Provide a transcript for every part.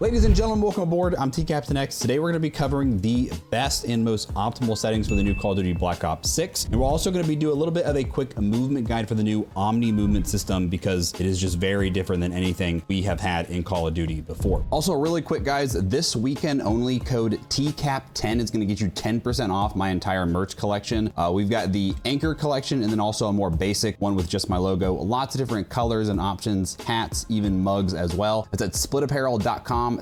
Ladies and gentlemen, welcome aboard. I'm TCaptainX. Today we're going to be covering the best and most optimal settings for the new Call of Duty Black Ops 6. And we're also going to be doing a little bit of a quick movement guide for the new Omnimovement system because it is just very different than anything we have had in Call of Duty before. Also, really quick guys, this weekend only code TCAP10 is going to get you 10% off my entire merch collection. We've got the Anchor collection and then also a more basic one with just my logo. Lots of different colors and options, hats, even mugs as well. It's at splitapparel.com/TCaptainX.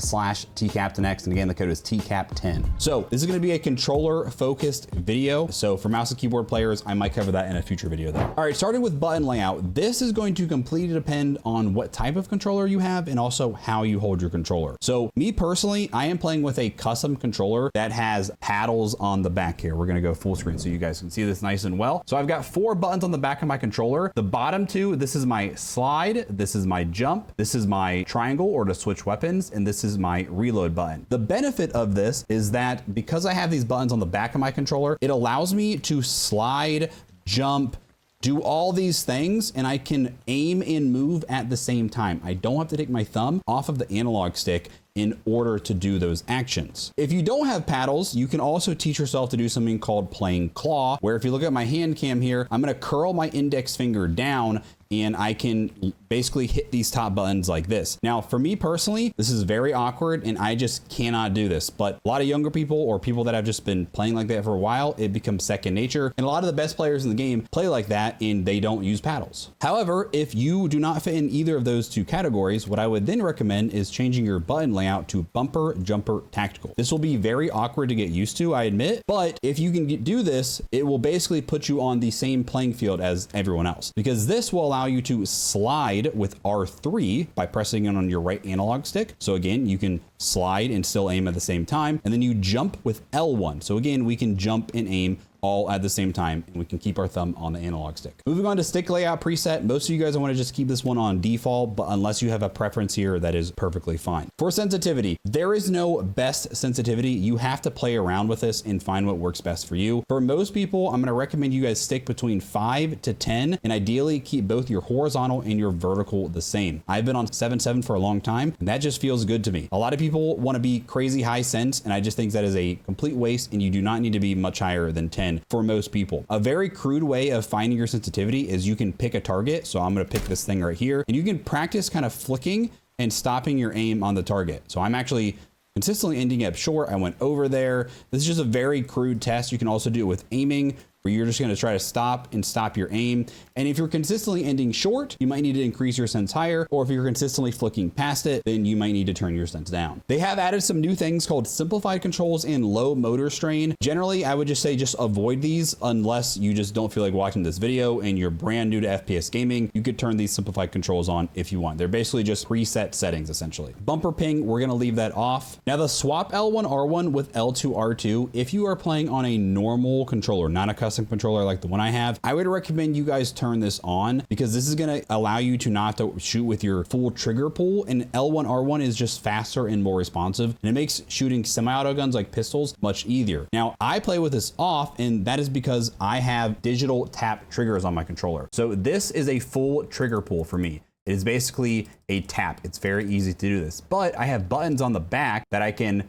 And again, the code is TCAP10. So this is going to be a controller focused video. So for mouse and keyboard players, I might cover that in a future video though. All right, starting with button layout. This is going to completely depend on what type of controller you have and also how you hold your controller. So me personally, I am playing with a custom controller that has paddles on the back here. We're going to go full screen so you guys can see this nice and well. So I've got 4 buttons on the back of my controller. The bottom 2, this is my slide, this is my jump, this is my triangle or to switch weapons, and this is my reload button. The benefit of this is that because I have these buttons on the back of my controller, it allows me to slide, jump, do all these things, and I can aim and move at the same time. I don't have to take my thumb off of the analog stick in order to do those actions. If you don't have paddles, you can also teach yourself to do something called playing claw, where if you look at my hand cam here, I'm gonna curl my index finger down and I can basically hit these top buttons like this. Now, for me personally, this is very awkward and I just cannot do this, but a lot of younger people or people that have just been playing like that for a while, it becomes second nature. And a lot of the best players in the game play like that and they don't use paddles. However, if you do not fit in either of those two categories, what I would then recommend is changing your button layout to bumper, jumper, tactical. This will be very awkward to get used to, I admit, but if you can do this, it will basically put you on the same playing field as everyone else, because this will allow you to slide with R3 by pressing it on your right analog stick. So again, you can slide and still aim at the same time. And then you jump with L1. So again, we can jump and aim all at the same time, and we can keep our thumb on the analog stick. Moving on to stick layout preset. Most of you guys want to just keep this one on default, but unless you have a preference here, that is perfectly fine. For sensitivity, there is no best sensitivity. You have to play around with this and find what works best for you. For most people, I'm going to recommend you guys stick between 5 to 10, and ideally keep both your horizontal and your vertical the same. I've been on 7.7 for a long time, and that just feels good to me. A lot of people want to be crazy high sense, and I just think that is a complete waste, and you do not need to be much higher than 10. For most people. A very crude way of finding your sensitivity is you can pick a target. So I'm going to pick this thing right here, and you can practice kind of flicking and stopping your aim on the target. So I'm actually consistently ending up short. I went over there. This is just a very crude test. You can also do it with aiming, where you're just going to try to stop your aim. And if you're consistently ending short, you might need to increase your sense higher, or if you're consistently flicking past it, then you might need to turn your sense down. They have added some new things called simplified controls and low motor strain. Generally, I would just say just avoid these unless you just don't feel like watching this video and you're brand new to FPS gaming. You could turn these simplified controls on if you want. They're basically just preset settings essentially. Bumper ping, we're going to leave that off. Now the swap L1R1 with L2R2, if you are playing on a normal controller, not a custom controller like the one I have, I would recommend you guys turn this on because this is going to allow you to not to shoot with your full trigger pull, and L1R1 is just faster and more responsive, and it makes shooting semi-auto guns like pistols much easier. Now I play with this off, and that is because I have digital tap triggers on my controller. So this is a full trigger pull for me. It is basically a tap. It's very easy to do this, but I have buttons on the back that I can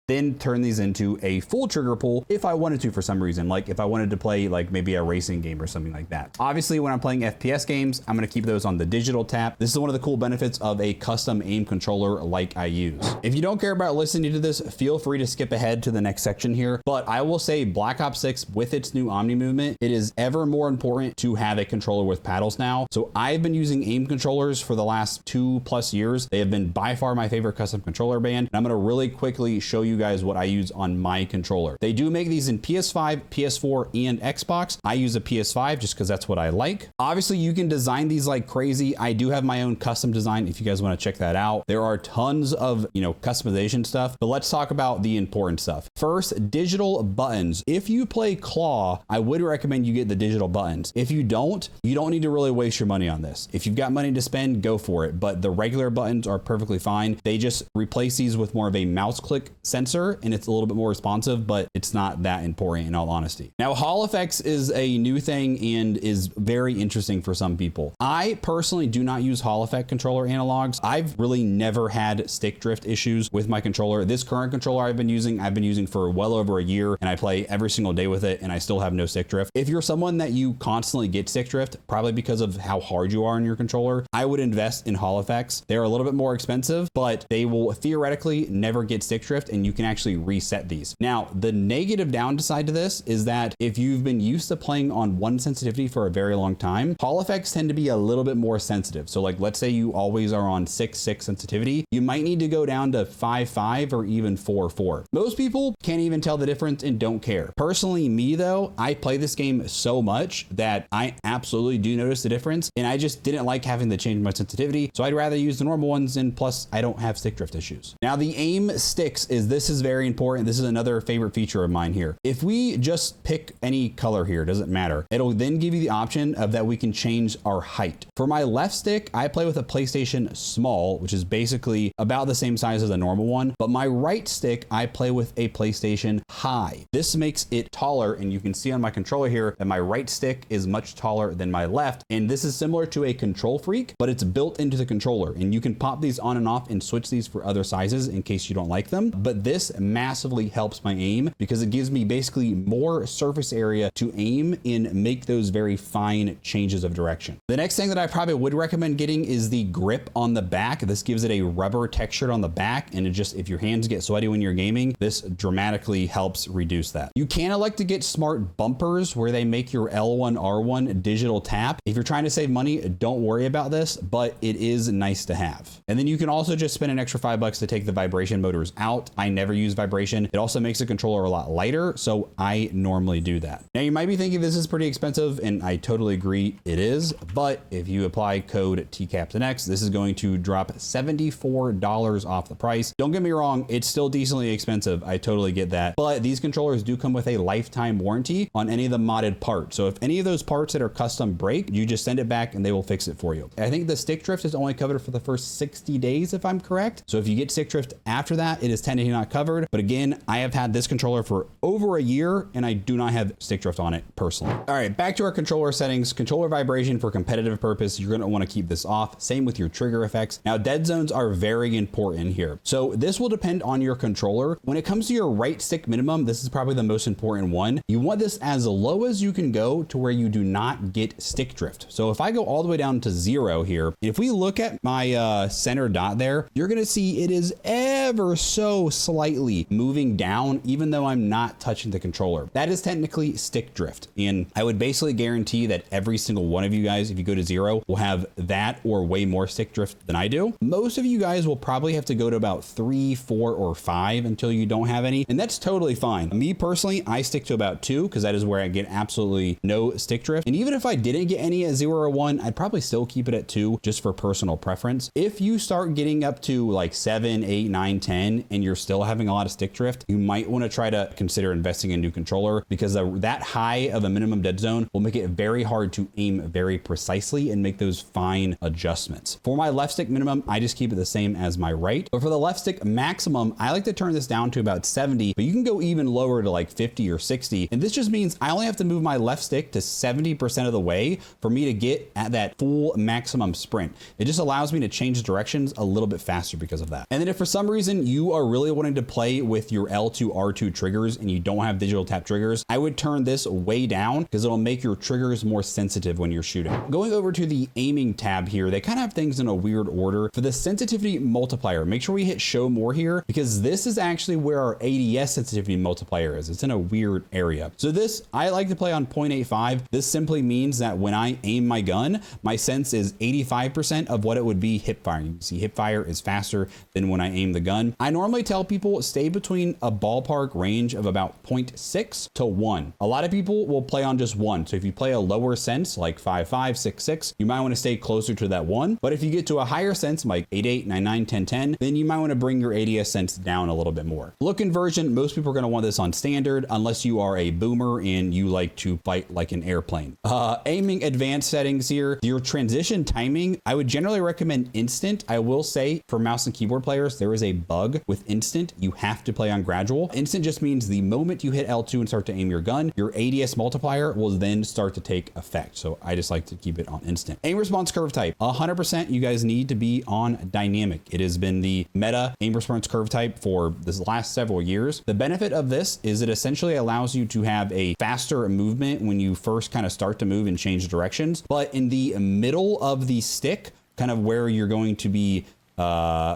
then turn these into a full trigger pull if I wanted to for some reason, like if I wanted to play like maybe a racing game or something like that. Obviously, when I'm playing FPS games, I'm gonna keep those on the digital tap. This is one of the cool benefits of a custom aim controller like I use. If you don't care about listening to this, feel free to skip ahead to the next section here, but I will say Black Ops 6 with its new Omnimovement, it is ever more important to have a controller with paddles now. So I've been using aim controllers for the last 2+ years. They have been by far my favorite custom controller band, and I'm gonna really quickly show you guys what I use on my controller. They do make these in PS5, PS4, and Xbox. I use a PS5 just because that's what I like. Obviously, you can design these like crazy. I do have my own custom design if you guys want to check that out. There are tons of, customization stuff, but let's talk about the important stuff. First, digital buttons. If you play claw, I would recommend you get the digital buttons. If you don't need to really waste your money on this. If you've got money to spend, go for it. But the regular buttons are perfectly fine. They just replace these with more of a mouse click sensor, and it's a little bit more responsive, but it's not that important in all honesty. Now, Hall effects is a new thing and is very interesting for some people. I personally do not use Hall effect controller analogs. I've really never had stick drift issues with my controller. This current controller I've been using for well over a year, and I play every single day with it, and I still have no stick drift. If you're someone that you constantly get stick drift, probably because of how hard you are on your controller, I would invest in Hall effects. They're a little bit more expensive, but they will theoretically never get stick drift, and you can actually reset these. Now, the negative downside to this is that if you've been used to playing on one sensitivity for a very long time, Hall effects tend to be a little bit more sensitive. So like, let's say you always are on 6.6 sensitivity, you might need to go down to 5.5 or even 4.4. Most people can't even tell the difference and don't care. Personally, me though, I play this game so much that I absolutely do notice the difference, and I just didn't like having to change my sensitivity, so I'd rather use the normal ones, and plus I don't have stick drift issues. Now, the aim sticks this is very important. This is another favorite feature of mine here. If we just pick any color here, doesn't matter, it'll then give you the option of that we can change our height. For my left stick, I play with a PlayStation Small, which is basically about the same size as a normal one, but my right stick, I play with a PlayStation High. This makes it taller, and you can see on my controller here that my right stick is much taller than my left, and this is similar to a Control Freak, but it's built into the controller, and you can pop these on and off and switch these for other sizes in case you don't like them. But this massively helps my aim because it gives me basically more surface area to aim and make those very fine changes of direction. The next thing that I probably would recommend getting is the grip on the back. This gives it a rubber texture on the back, and it just, if your hands get sweaty when you're gaming, this dramatically helps reduce that. You can elect to get smart bumpers where they make your L1, R1 digital tap. If you're trying to save money, don't worry about this, but it is nice to have. And then you can also just spend an extra $5 to take the vibration motors out. I never use vibration. It also makes the controller a lot lighter, so I normally do that. Now, you might be thinking this is pretty expensive, and I totally agree it is, but if you apply code TCaptainX, this is going to drop $74 off the price. Don't get me wrong, it's still decently expensive. I totally get that, but these controllers do come with a lifetime warranty on any of the modded parts. So if any of those parts that are custom break, you just send it back and they will fix it for you. I think the stick drift is only covered for the first 60 days, if I'm correct. So if you get stick drift after that, it is technically not covered. But again, I have had this controller for over a year and I do not have stick drift on it personally. All right, back to our controller settings. Controller vibration for competitive purpose, you're going to want to keep this off. Same with your trigger effects. Now, dead zones are very important here. So this will depend on your controller. When it comes to your right stick minimum, this is probably the most important one. You want this as low as you can go to where you do not get stick drift. So if I go all the way down to 0 here, if we look at my center dot there, you're going to see it is ever so slightly moving down, even though I'm not touching the controller. That is technically stick drift. And I would basically guarantee that every single one of you guys, if you go to 0, will have that or way more stick drift than I do. Most of you guys will probably have to go to about 3, 4, or 5 until you don't have any. And that's totally fine. Me personally, I stick to about 2 because that is where I get absolutely no stick drift. And even if I didn't get any at 0 or 1, I'd probably still keep it at 2 just for personal preference. If you start getting up to like 7, 8, 9, 10, and you're still having a lot of stick drift, you might want to try to consider investing in a new controller because that high of a minimum dead zone will make it very hard to aim very precisely and make those fine adjustments. For my left stick minimum, I just keep it the same as my right. But for the left stick maximum, I like to turn this down to about 70, but you can go even lower to like 50 or 60. And this just means I only have to move my left stick to 70% of the way for me to get at that full maximum sprint. It just allows me to change directions a little bit faster because of that. And then if for some reason you are really wanting to play with your L2, R2 triggers and you don't have digital tap triggers, I would turn this way down because it'll make your triggers more sensitive when you're shooting. Going over to the aiming tab here, they kind of have things in a weird order. For the sensitivity multiplier, make sure we hit show more here because this is actually where our ADS sensitivity multiplier is. It's in a weird area. So this, I like to play on 0.85. This simply means that when I aim my gun, my sense is 85% of what it would be hip fire. You can see hip fire is faster than when I aim the gun. I normally tell people stay between a ballpark range of about 0.6 to 1. A lot of people will play on just 1. So if you play a lower sense like 5.5, 6.6, you might want to stay closer to that 1. But if you get to a higher sense like 8.8, 9.9, 10.10, then you might want to bring your ADS sense down a little bit more. Look conversion version, most people are going to want this on standard unless you are a boomer and you like to fight like an airplane. Aiming advanced settings here. Your transition timing, I would generally recommend instant. I will say for mouse and keyboard players, there is a bug with instant. You have to play on gradual. Instant just means the moment you hit L2 and start to aim your gun, your ADS multiplier will then start to take effect. So I just like to keep it on instant. Aim response curve type, 100% you guys need to be on dynamic. It has been the meta aim response curve type for this last several years. The benefit of this is it essentially allows you to have a faster movement when you first kind of start to move and change directions. But in the middle of the stick, kind of where you're going to be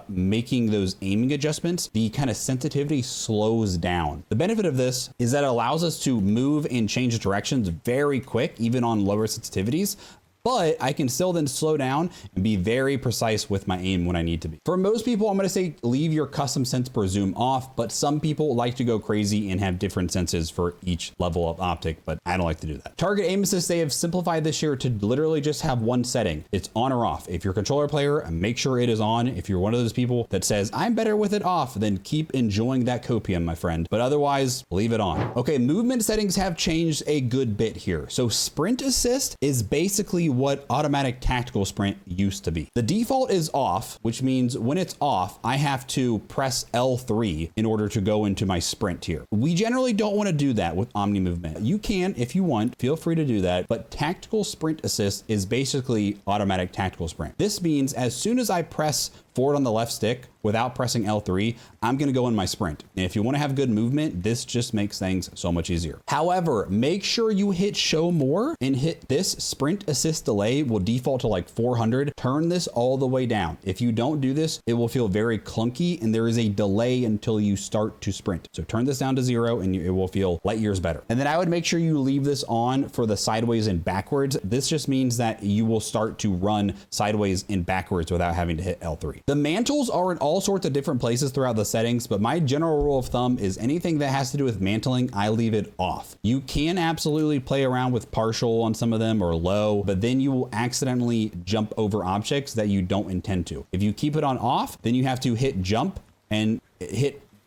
making those aiming adjustments, the kind of sensitivity slows down. The benefit of this is that it allows us to move and change directions very quick, even on lower sensitivities. But I can still then slow down and be very precise with my aim when I need to be. For most people, I'm going to say leave your custom sense per zoom off, but some people like to go crazy and have different senses for each level of optic, but I don't like to do that. Target aim assist, they have simplified this year to literally just have one setting. It's on or off. If you're a controller player, make sure it is on. If you're one of those people that says, I'm better with it off, then keep enjoying that copium, my friend. But otherwise, leave it on. Okay, movement settings have changed a good bit here. So sprint assist is basically what automatic tactical sprint used to be. The default is off, which means when it's off, I have to press L3 in order to go into my sprint here. We generally don't want to do that with Omnimovement. You can, if you want, feel free to do that, but tactical sprint assist is basically automatic tactical sprint. This means as soon as I press forward on the left stick without pressing L3, I'm going to go in my sprint. And if you want to have good movement, this just makes things so much easier. However, make sure you hit show more and hit this sprint assist delay will default to like 400. Turn this all the way down. If you don't do this, it will feel very clunky and there is a delay until you start to sprint. So turn this down to 0 and it will feel light years better. And then I would make sure you leave this on for the sideways and backwards. This just means that you will start to run sideways and backwards without having to hit L3. The mantles are in all sorts of different places throughout the settings, but my general rule of thumb is anything that has to do with mantling, I leave it off. You can absolutely play around with partial on some of them or low, but then you will accidentally jump over objects that you don't intend to. If you keep it on off, then you have to hit jump and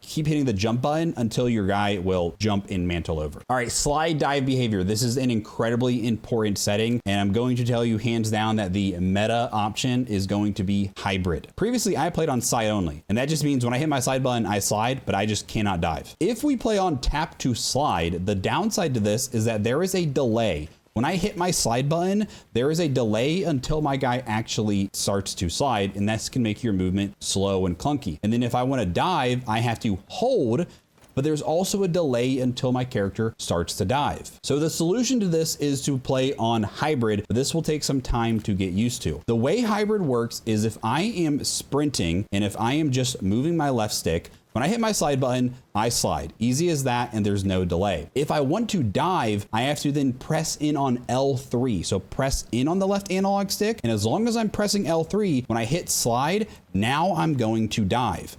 keep hitting the jump button until your guy will jump and mantle over. All right, slide dive behavior. This is an incredibly important setting, and I'm going to tell you hands down that the meta option is going to be hybrid. Previously, I played on side only, and that just means when I hit my slide button, I slide, but I just cannot dive. If we play on tap to slide, the downside to this is that there is a delay. When I hit my slide button, there is a delay until my guy actually starts to slide, and this can make your movement slow and clunky. And then if I want to dive, I have to hold, but there's also a delay until my character starts to dive. So the solution to this is to play on hybrid, but this will take some time to get used to. The way hybrid works is if I am sprinting and if I am just moving my left stick, when I hit my slide button, I slide. Easy as that, and there's no delay. If I want to dive, I have to then press in on L3. So press in on the left analog stick, and as long as I'm pressing L3, when I hit slide, now I'm going to dive.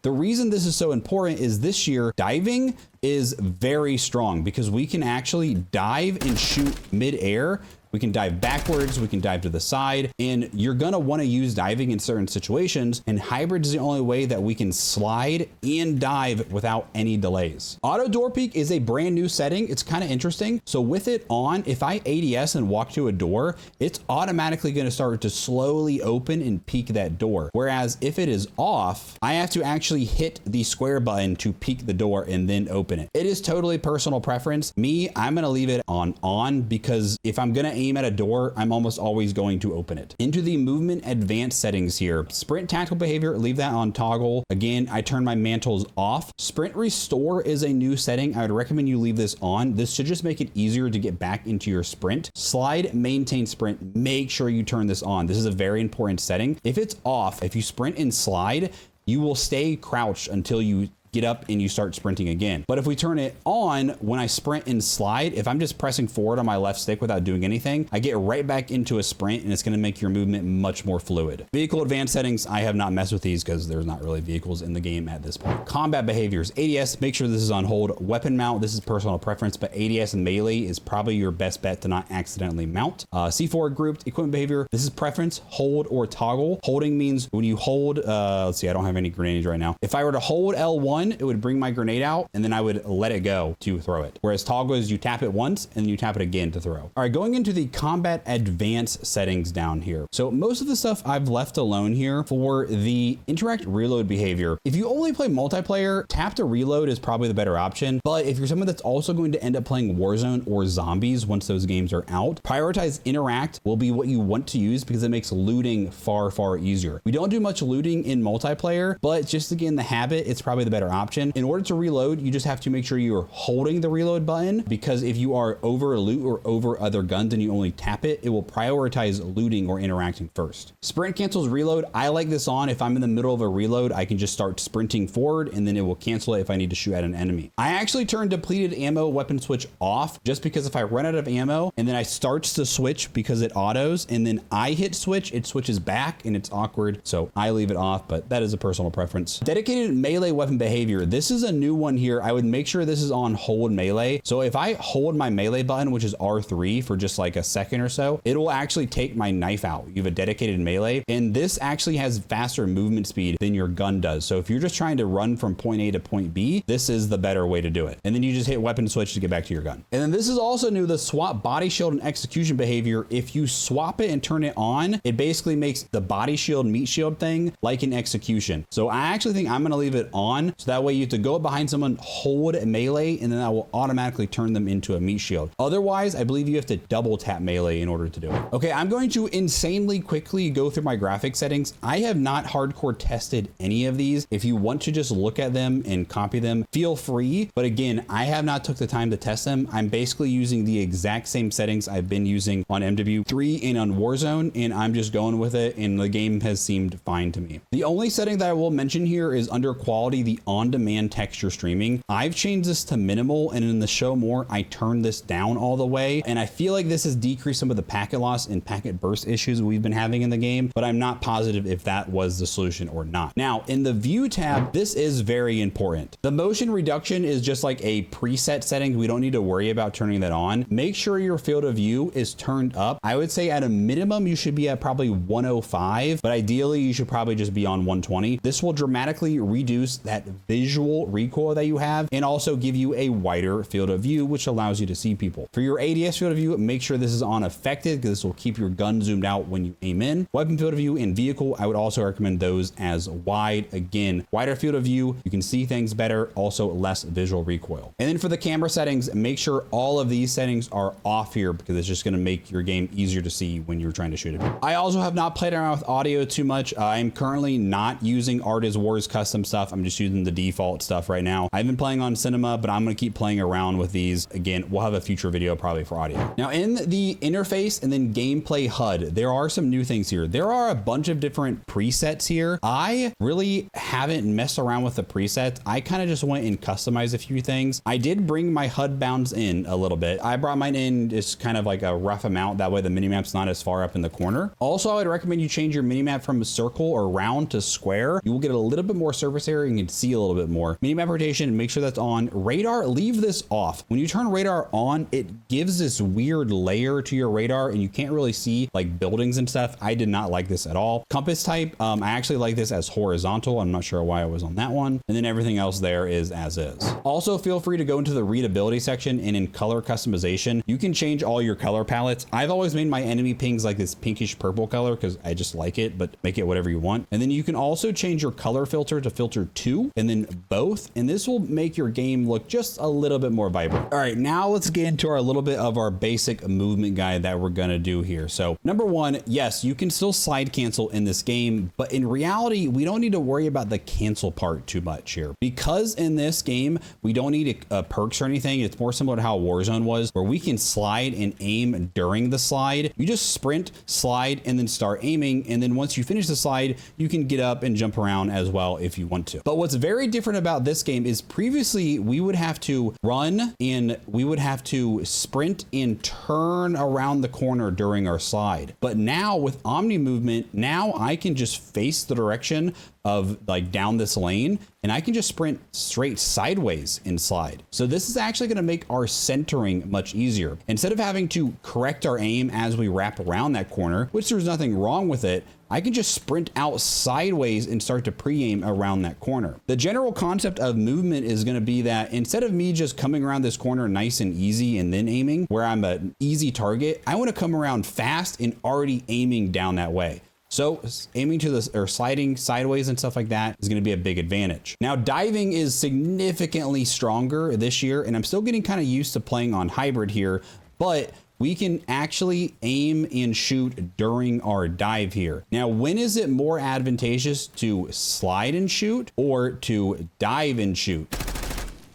The reason this is so important is this year, diving is very strong because we can actually dive and shoot mid-air. We can dive backwards, we can dive to the side, and you're gonna wanna use diving in certain situations, and hybrid is the only way that we can slide and dive without any delays. Auto door peek is a brand new setting. It's kind of interesting. So with it on, if I ADS and walk to a door, it's automatically gonna start to slowly open and peek that door. Whereas if it is off, I have to actually hit the square button to peek the door and then open it. It is totally personal preference. Me, I'm gonna leave it on because if I'm gonna aim at a door, I'm almost always going to open it. Into the movement advanced settings here. Sprint tactical behavior, leave that on toggle. Again, I turn my mantles off. Sprint restore is a new setting. I would recommend you leave this on. This should just make it easier to get back into your sprint. Slide, maintain sprint. Make sure you turn this on. This is a very important setting. If it's off, if you sprint and slide, you will stay crouched until you get up and you start sprinting again. But if we turn it on, when I sprint and slide, if I'm just pressing forward on my left stick without doing anything, I get right back into a sprint and it's going to make your movement much more fluid. Vehicle advanced settings, I have not messed with these because there's not really vehicles in the game at this point. Combat behaviors, ADS, make sure this is on hold. Weapon mount, this is personal preference, but ADS and melee is probably your best bet to not accidentally mount. C4 grouped equipment behavior, this is preference, hold or toggle. Holding means when you hold, let's see, I don't have any grenades right now. If I were to hold L1, 1, it would bring my grenade out and then I would let it go to throw it. Whereas toggle is you tap it once and then you tap it again to throw. All right, going into the combat advanced settings down here. So most of the stuff I've left alone here. For the interact reload behavior, if you only play multiplayer, tap to reload is probably the better option. But if you're someone that's also going to end up playing Warzone or Zombies once those games are out, prioritize interact will be what you want to use because it makes looting far, far easier. We don't do much looting in multiplayer, but just to get in the habit, it's probably the better option. In order to reload, you just have to make sure you're holding the reload button, because if you are over loot or over other guns and you only tap it, it will prioritize looting or interacting first. Sprint cancels reload. I like this on. If I'm in the middle of a reload, I can just start sprinting forward and then it will cancel it if I need to shoot at an enemy. I actually turned depleted ammo weapon switch off just because if I run out of ammo and then I starts to switch because it autos and then I hit switch, it switches back and it's awkward. So I leave it off, but that is a personal preference. Dedicated melee weapon behavior. This is a new one here. I would make sure this is on hold melee. So if I hold my melee button, which is R3 for just like a second or so, it will actually take my knife out. You have a dedicated melee, and this actually has faster movement speed than your gun does. So if you're just trying to run from point A to point B, this is the better way to do it. And then you just hit weapon switch to get back to your gun. And then this is also new, the swap body shield and execution behavior. If you swap it and turn it on, it basically makes the body shield meat shield thing like an execution. So I actually think I'm gonna leave it on. So that way you have to go behind someone, hold melee, and then that will automatically turn them into a meat shield. Otherwise, I believe you have to double tap melee in order to do it. Okay, I'm going to insanely quickly go through my graphic settings. I have not hardcore tested any of these. If you want to just look at them and copy them, feel free. But again, I have not took the time to test them. I'm basically using the exact same settings I've been using on MW3 and on Warzone, and I'm just going with it, and the game has seemed fine to me. The only setting that I will mention here is under quality, the on-demand texture streaming. I've changed this to minimal, and in the show more, I turned this down all the way, and I feel like this has decreased some of the packet loss and packet burst issues we've been having in the game, but I'm not positive if that was the solution or not. Now, in the view tab, this is very important. The motion reduction is just like a preset setting. We don't need to worry about turning that on. Make sure your field of view is turned up. I would say at a minimum, you should be at probably 105, but ideally you should probably just be on 120. This will dramatically reduce that visual recoil that you have and also give you a wider field of view, which allows you to see people. For your ADS field of view, make sure this is on affected because this will keep your gun zoomed out when you aim in. Weapon field of view and vehicle, I would also recommend those as wide. Again, wider field of view, you can see things better, also less visual recoil. And then for the camera settings, make sure all of these settings are off here because it's just going to make your game easier to see when you're trying to shoot it. I also have not played around with audio too much. I'm currently not using Art is War's custom stuff. I'm just using the default stuff right now. I've been playing on Cinema, but I'm going to keep playing around with these. Again, we'll have a future video probably for audio. Now in the interface and then gameplay HUD, there are some new things here. There are a bunch of different presets here. I really haven't messed around with the presets. I kind of just went and customized a few things. I did bring my HUD bounds in a little bit. I brought mine in just kind of like a rough amount. That way the minimap's not as far up in the corner. Also, I would recommend you change your minimap from a circle or round to square. You will get a little bit more surface area and you can see a little bit more. Minimap rotation, make sure that's on. Radar, leave this off. When you turn radar on, it gives this weird layer to your radar and you can't really see like buildings and stuff. I did not like this at all. Compass type, I actually like this as horizontal. I'm not sure why I was on that one. And then everything else there is as is. Also, feel free to go into the readability section and in color customization, you can change all your color palettes. I've always made my enemy pings like this pinkish purple color because I just like it, but make it whatever you want. And then you can also change your color filter to filter 2 and then both. And this will make your game look just a little bit more vibrant. All right, now let's get into our little bit of our basic movement guide that we're gonna do here. So number one, yes, you can still slide cancel in this game, but in reality, we don't need to worry about the cancel part too much here because in this game, we don't need perks or anything. It's more similar to how Warzone was, where we can slide and aim during the slide. You just sprint, slide, and then start aiming. And then once you finish the slide, you can get up and jump around as well if you want to. But what's very different about this game is previously we would have to run and we would have to sprint and turn around the corner during our slide. But now with Omni movement, now I can just face the direction, of like down this lane, and I can just sprint straight sideways and slide. So this is actually going to make our centering much easier. Instead of having to correct our aim as we wrap around that corner, which there's nothing wrong with it, I can just sprint out sideways and start to pre-aim around that corner. The general concept of movement is going to be that instead of me just coming around this corner nice and easy and then aiming where I'm an easy target, I want to come around fast and already aiming down that way. So aiming to this or sliding sideways and stuff like that is going to be a big advantage. Now, diving is significantly stronger this year, and I'm still getting kind of used to playing on hybrid here, but we can actually aim and shoot during our dive here. Now, when is it more advantageous to slide and shoot or to dive and shoot?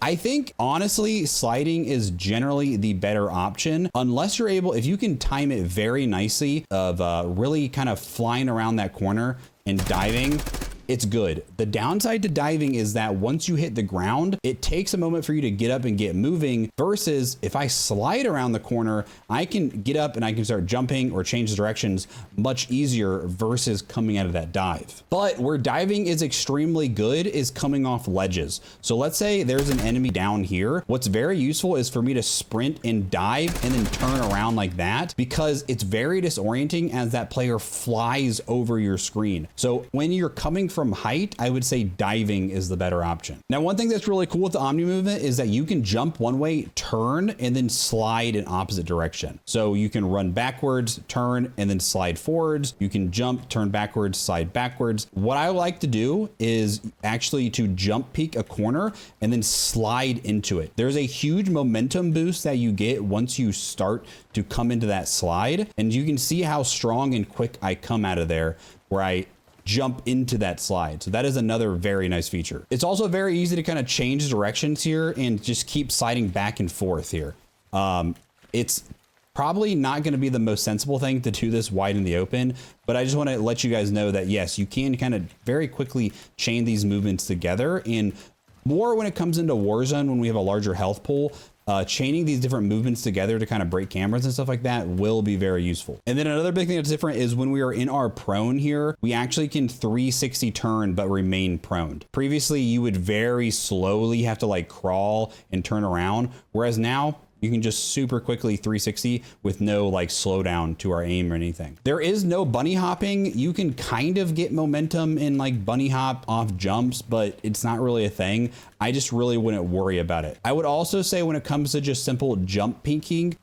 I think honestly, sliding is generally the better option unless you're able, if you can time it very nicely of really kind of flying around that corner and diving. It's good. The downside to diving is that once you hit the ground, it takes a moment for you to get up and get moving, versus if I slide around the corner, I can get up and I can start jumping or change directions much easier versus coming out of that dive. But where diving is extremely good is coming off ledges. So let's say there's an enemy down here. What's very useful is for me to sprint and dive and then turn around like that, because it's very disorienting as that player flies over your screen. So when you're coming from height, I would say diving is the better option. Now, one thing that's really cool with the Omni movement is that you can jump one way, turn, and then slide in opposite direction. So you can run backwards, turn, and then slide forwards. You can jump, turn backwards, slide backwards. What I like to do is actually to jump peek a corner and then slide into it. There's a huge momentum boost that you get once you start to come into that slide. And you can see how strong and quick I come out of there where I jump into that slide. So that is another very nice feature. It's also very easy to kind of change directions here and just keep sliding back and forth here. It's probably not going to be the most sensible thing to do this wide in the open, but I just want to let you guys know that yes, you can kind of very quickly chain these movements together, and more when it comes into Warzone when we have a larger health pool. Chaining these different movements together to kind of break cameras and stuff like that will be very useful. And then another big thing that's different is when we are in our prone here, we actually can 360 turn but remain prone. Previously, you would very slowly have to like crawl and turn around, whereas now you can just super quickly 360 with no like slowdown to our aim or anything. There is no bunny hopping. You can kind of get momentum in like bunny hop off jumps, but it's not really a thing. I just really wouldn't worry about it. I would also say when it comes to just simple jump peeking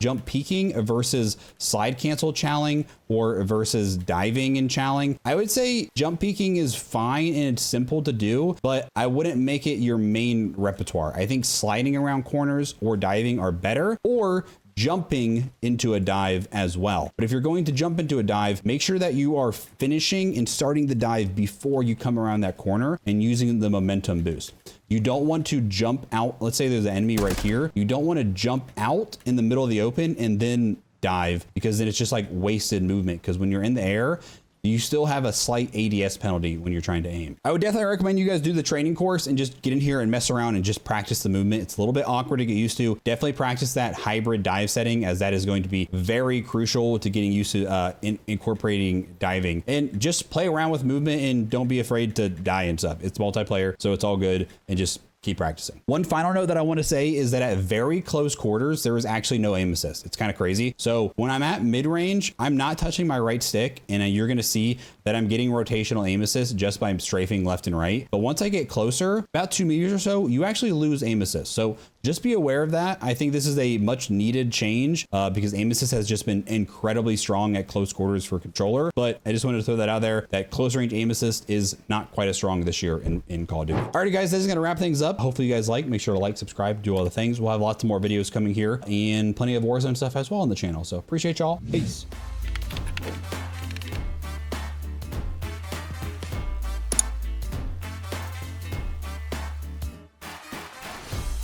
versus slide cancel challing or versus diving and challing, I would say jump peeking is fine and it's simple to do, but I wouldn't make it your main repertoire. I think sliding around corners or diving are better, or jumping into a dive as well. But if you're going to jump into a dive, make sure that you are finishing and starting the dive before you come around that corner and using the momentum boost. You don't want to jump out. Let's say there's an enemy right here. You don't want to jump out in the middle of the open and then dive, because then it's just like wasted movement. Because when you're in the air, you still have a slight ADS penalty when you're trying to aim. I would definitely recommend you guys do the training course and just get in here and mess around and just practice the movement. It's a little bit awkward to get used to. Definitely practice that hybrid dive setting, as that is going to be very crucial to getting used to incorporating diving. And just play around with movement and don't be afraid to die and stuff. It's multiplayer, so it's all good, and just keep practicing. One final note that I want to say is that at very close quarters, there is actually no aim assist. It's kind of crazy. So when I'm at mid range, I'm not touching my right stick, and you're going to see that I'm getting rotational aim assist just by strafing left and right. But once I get closer, about 2 meters or so, you actually lose aim assist. So just be aware of that. I think this is a much needed change because aim assist has just been incredibly strong at close quarters for controller. But I just wanted to throw that out there, that close range aim assist is not quite as strong this year in Call of Duty. Alrighty guys, this is going to wrap things up. Hopefully you guys like. Make sure to like, subscribe, do all the things. We'll have lots more videos coming here and plenty of Warzone stuff as well on the channel. So appreciate y'all. Peace.